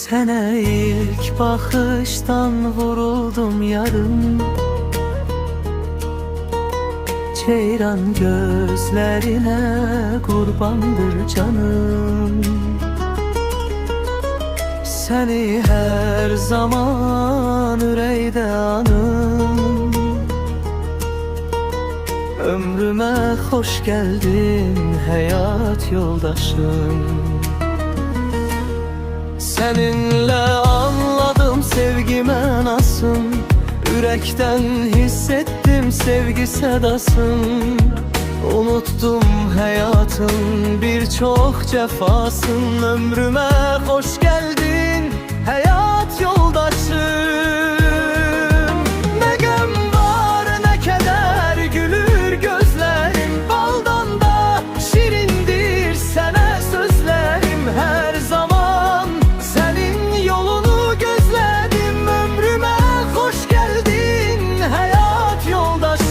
Sene ilk bakıştan vuruldum yarım. Ceyran gözlerine kurbandır canım. Seni her zaman yüreğde anım. Ömrüme hoş geldin hayat yoldaşım. Seninle anladım sevgime nasıl, yürekten hissettim sevgi sedasın. Unuttum hayatın birçok cefasın. Ömrüme hoş geldin hayat yoldaşım. Ne gem var ne keder, gülür gözlerim. Baldan da şirindir sana sözlerim. Her zaman senin yolunu gözledim. Ömrüme hoş geldin hayat yoldaşım.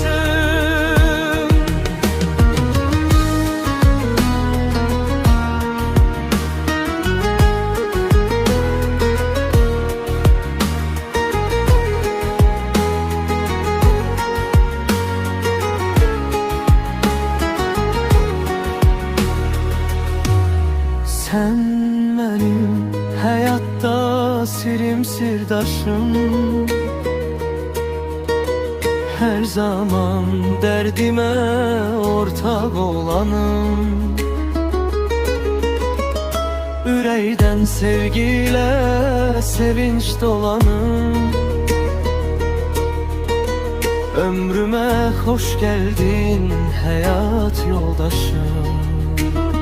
Sen benim hayatta sirim sirdaşım. Her zaman derdime ortak olanım. Yüreğden sevgiyle sevinç dolanım. Ömrüme hoş geldin hayat yoldaşım.